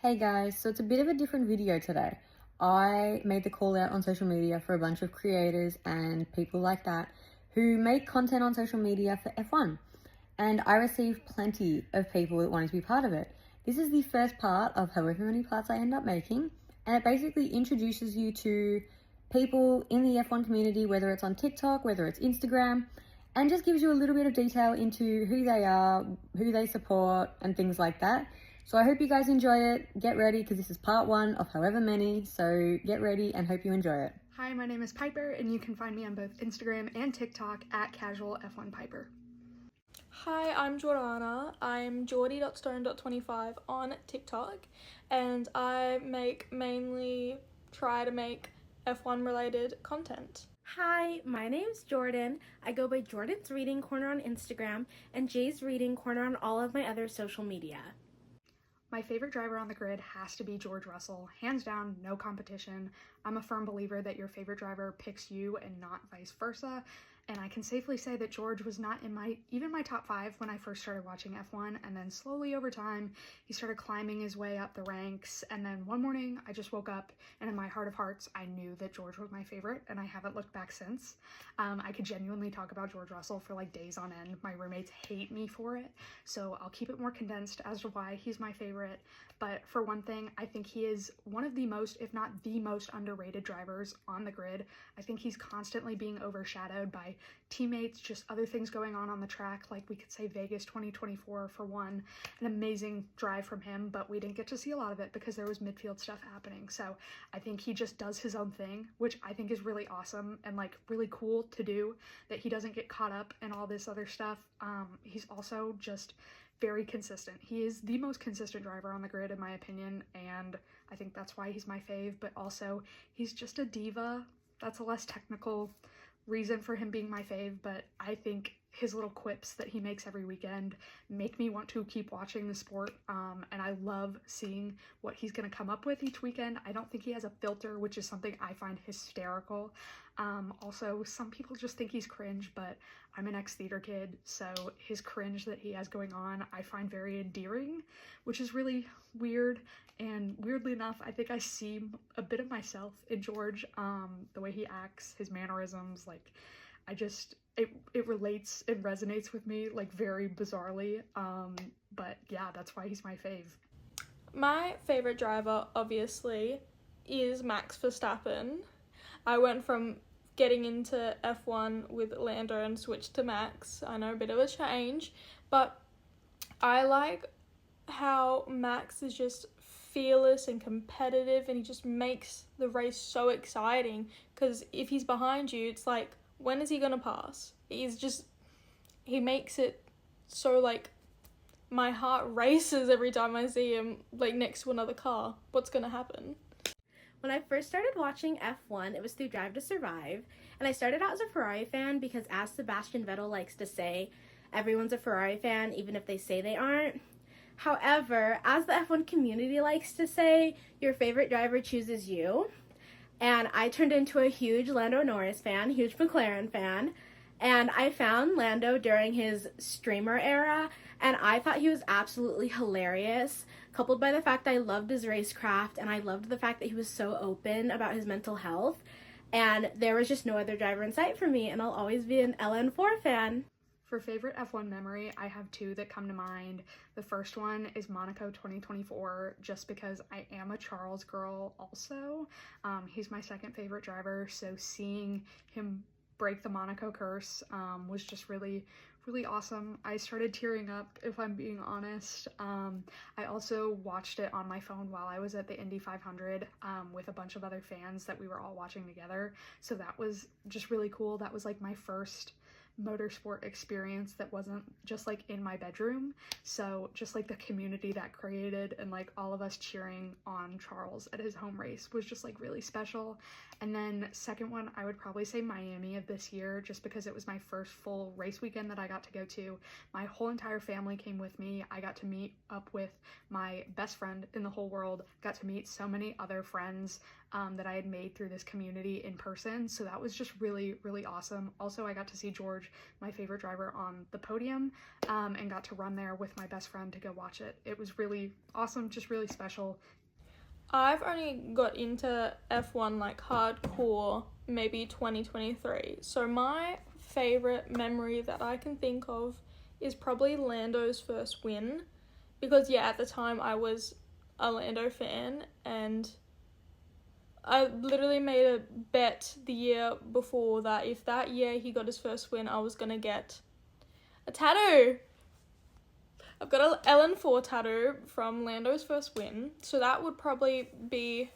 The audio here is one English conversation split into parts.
Hey guys, so it's a bit of a different video today. I made the call out on social media for a bunch of creators and people like that who make content on social media for F1. And I received plenty of people that wanted to be part of it. This is the first part of however many parts I end up making, and it basically introduces you to people in the F1 community, whether it's on TikTok, whether it's Instagram, and just gives you a little bit of detail into who they are, who they support, and things like that. So I hope you guys enjoy it. Get ready because this is part one of however many. So get ready and hope you enjoy it. Hi, my name is Piper, and you can find me on both Instagram and TikTok at casualf1piper. Hi, I'm Jordana. I'm Geordie.stone.25 on TikTok, and I mainly try to make F1 related content. Hi, my name's Jordan. I go by Jordan's Reading Corner on Instagram and Jay's Reading Corner on all of my other social media. My favorite driver on the grid has to be George Russell. Hands down, no competition. I'm a firm believer that your favorite driver picks you and not vice versa. And I can safely say that George was not in even my top 5 when I first started watching F1, and then slowly over time, he started climbing his way up the ranks, and then one morning, I just woke up, and in my heart of hearts, I knew that George was my favorite, and I haven't looked back since. I could genuinely talk about George Russell for like days on end. My roommates hate me for it, so I'll keep it more condensed as to why he's my favorite. But for one thing, I think he is one of the most, if not the most underrated drivers on the grid. I think he's constantly being overshadowed by teammates, just other things going on the track, like we could say Vegas 2024 for one, an amazing drive from him, but we didn't get to see a lot of it because there was midfield stuff happening. So I think he just does his own thing, which I think is really awesome and like really cool to do, that he doesn't get caught up in all this other stuff. He's also just very consistent. He is the most consistent driver on the grid in my opinion, and I think that's why he's my fave, but also he's just a diva. That's a less technical reason for him being my fave, but I think his little quips that he makes every weekend make me want to keep watching the sport, and I love seeing what he's going to come up with each weekend. I don't think he has a filter, which is something I find hysterical. Also, some people just think he's cringe, but I'm an ex-theater kid, so his cringe that he has going on I find very endearing, which is really weird. And weirdly enough, I think I see a bit of myself in George, the way he acts, his mannerisms, like it relates, it resonates with me like very bizarrely. But yeah, that's why he's my fave. My favorite driver, obviously, is Max Verstappen. I went from getting into F1 with Lando and switched to Max. I know, a bit of a change, but I like how Max is just fearless and competitive, and he just makes the race so exciting, because if he's behind you, it's like, when is he gonna pass? He makes it so like my heart races every time I see him like next to another car. What's gonna happen? When I first started watching F1, it was through Drive to Survive, and I started out as a Ferrari fan because, as Sebastian Vettel likes to say, everyone's a Ferrari fan even if they say they aren't. However, as the F1 community likes to say, your favorite driver chooses you. And I turned into a huge Lando Norris fan, huge McLaren fan. And I found Lando during his streamer era, and I thought he was absolutely hilarious, coupled by the fact I loved his racecraft, and I loved the fact that he was so open about his mental health. And there was just no other driver in sight for me, and I'll always be an LN4 fan. For favorite F1 memory, I have 2 that come to mind. The first one is Monaco 2024, just because I am a Charles girl also. He's my second favorite driver, so seeing him break the Monaco curse was just really, really awesome. I started tearing up, if I'm being honest. I also watched it on my phone while I was at the Indy 500 with a bunch of other fans that we were all watching together, so that was just really cool. That was like my first motorsport experience that wasn't just like in my bedroom, so just like the community that created and like all of us cheering on Charles at his home race was just like really special. And then second one, I would probably say Miami of this year, just because it was my first full race weekend that I got to go to. My whole entire family came with me. I got to meet up with my best friend in the whole world, got to meet so many other friends that I had made through this community in person, so that was just really, really awesome. Also, I got to see George George, my favorite driver, on the podium, and got to run there with my best friend to go watch it. It was really awesome, just really special. I've only got into F1 like hardcore maybe 2023. So my favorite memory that I can think of is probably Lando's first win, because yeah, at the time I was a Lando fan, and I literally made a bet the year before that if that year he got his first win, I was gonna get a tattoo. I've got a LN4 tattoo from Lando's first win, so that would probably be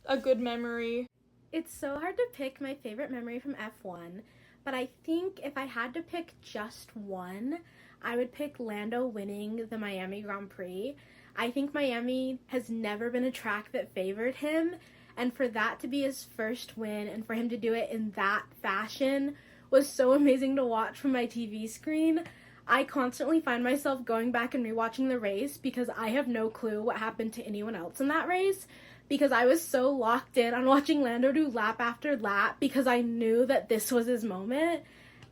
a good memory. It's so hard to pick my favorite memory from F1, but I think if I had to pick just one, I would pick Lando winning the Miami Grand Prix. I think Miami has never been a track that favored him, and for that to be his first win and for him to do it in that fashion was so amazing to watch from my TV screen. I constantly find myself going back and rewatching the race because I have no clue what happened to anyone else in that race, because I was so locked in on watching Lando do lap after lap because I knew that this was his moment,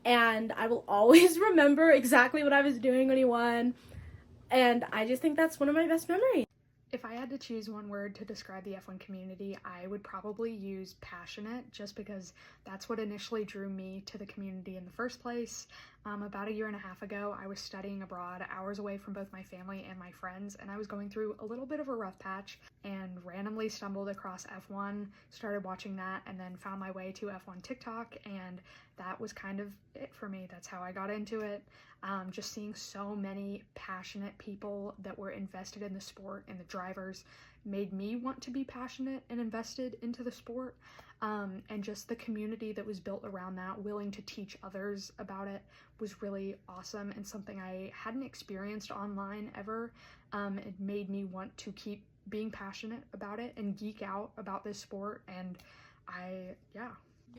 and I will always remember exactly what I was doing when he won, and I just think that's one of my best memories. If I had to choose one word to describe the F1 community, I would probably use passionate, just because that's what initially drew me to the community in the first place. About a year and a half ago, I was studying abroad, hours away from both my family and my friends, and I was going through a little bit of a rough patch and randomly stumbled across F1, started watching that, and then found my way to F1 TikTok, and that was kind of it for me. That's how I got into it. Just seeing so many passionate people that were invested in the sport and the drivers made me want to be passionate and invested into the sport. And just the community that was built around that, willing to teach others about it, was really awesome and something I hadn't experienced online ever. It made me want to keep being passionate about it and geek out about this sport, and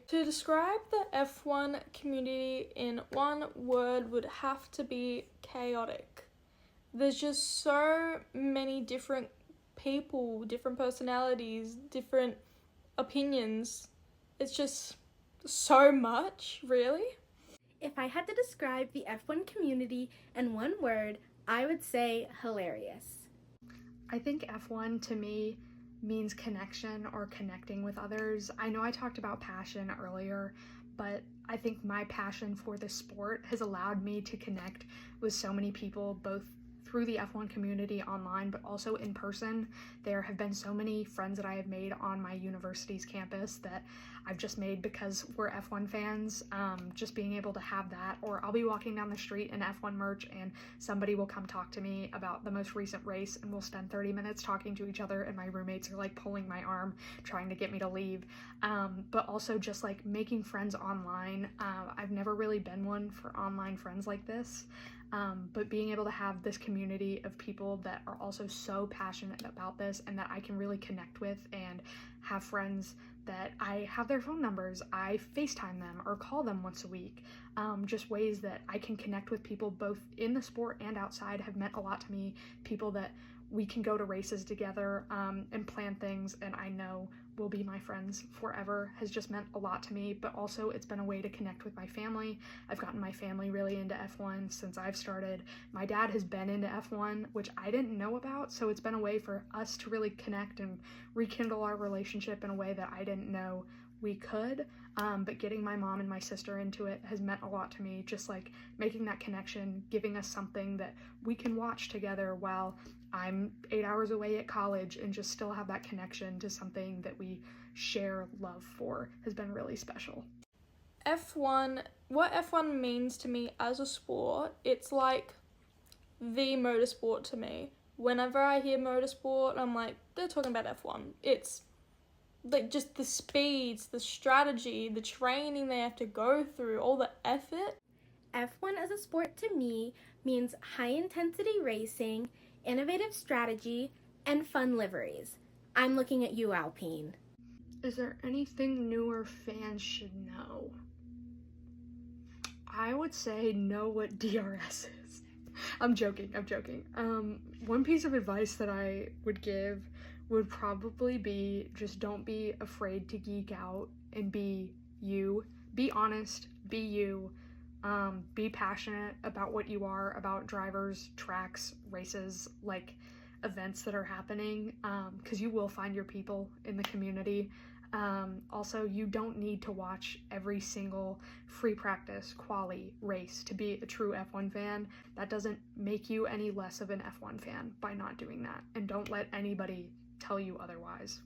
To describe the F1 community in one word would have to be chaotic. There's just so many different people, different personalities, different opinions. It's just so much, really. If I had to describe the F1 community in one word, I would say hilarious. I think F1 to me means connection or connecting with others. I know I talked about passion earlier, but I think my passion for the sport has allowed me to connect with so many people, both through the F1 community online, but also in person. There have been so many friends that I have made on my university's campus that I've just made because we're F1 fans. Just being able to have that, or I'll be walking down the street in F1 merch and somebody will come talk to me about the most recent race, and we'll spend 30 minutes talking to each other, and my roommates are like pulling my arm trying to get me to leave. But also just like making friends online. I've never really been one for online friends like this. But being able to have this community of people that are also so passionate about this and that I can really connect with, and have friends that I have their phone numbers, I FaceTime them or call them once a week. Just ways that I can connect with people both in the sport and outside have meant a lot to me. People that we can go to races together and plan things, and I know will be my friends forever, has just meant a lot to me. But also it's been a way to connect with my family. I've gotten my family really into F1 since I've started. My dad has been into F1, which I didn't know about, so it's been a way for us to really connect and rekindle our relationship in a way that I didn't know we could. But getting my mom and my sister into it has meant a lot to me, just like making that connection, giving us something that we can watch together while I'm 8 hours away at college, and just still have that connection to something that we share love for has been really special. F1, what F1 means to me as a sport, it's like the motorsport to me. Whenever I hear motorsport, I'm like, they're talking about F1. It's like just the speeds, the strategy, the training they have to go through, all the effort. F1 as a sport to me means high intensity racing, innovative strategy, and fun liveries. I'm looking at you, Alpine. Is there anything newer fans should know? I would say know what DRS is. I'm joking. One piece of advice that I would give would probably be just don't be afraid to geek out and be you. Be honest, be you. Be passionate about what you are, about drivers, tracks, races, like events that are happening, because you will find your people in the community. Also, you don't need to watch every single free practice, quali, race to be a true F1 fan. That doesn't make you any less of an F1 fan by not doing that. And don't let anybody tell you otherwise.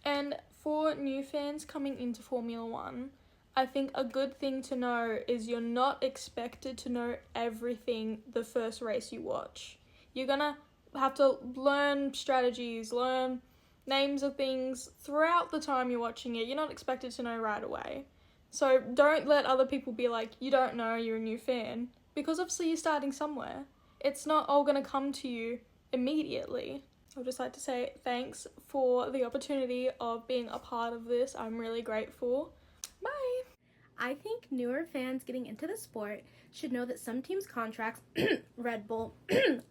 And for new fans coming into Formula One, I think a good thing to know is you're not expected to know everything the first race you watch. You're gonna have to learn strategies, learn names of things throughout the time you're watching it. You're not expected to know right away. So don't let other people be like, you don't know, you're a new fan. Because obviously you're starting somewhere. It's not all gonna come to you immediately. I'd just like to say thanks for the opportunity of being a part of this. I'm really grateful. Bye! I think newer fans getting into the sport should know that some teams' contracts, Red Bull,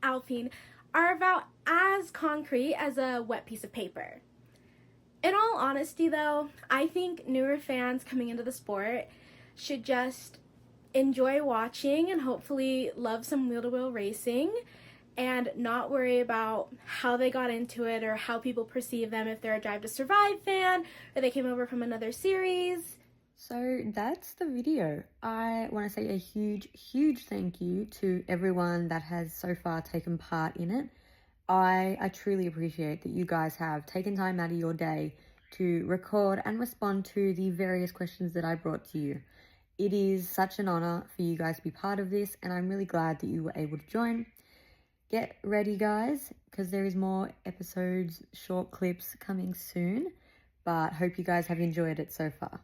Alpine, are about as concrete as a wet piece of paper. In all honesty, though, I think newer fans coming into the sport should just enjoy watching and hopefully love some wheel-to-wheel racing and not worry about how they got into it or how people perceive them, if they're a Drive to Survive fan or they came over from another series. So that's the video. I want to say a huge thank you to everyone that has so far taken part in it. I truly appreciate that you guys have taken time out of your day to record and respond to the various questions that I brought to you. It is such an honor for you guys to be part of this, and I'm really glad that you were able to join. Get ready, guys, because there is more episodes, short clips coming soon, but hope you guys have enjoyed it so far.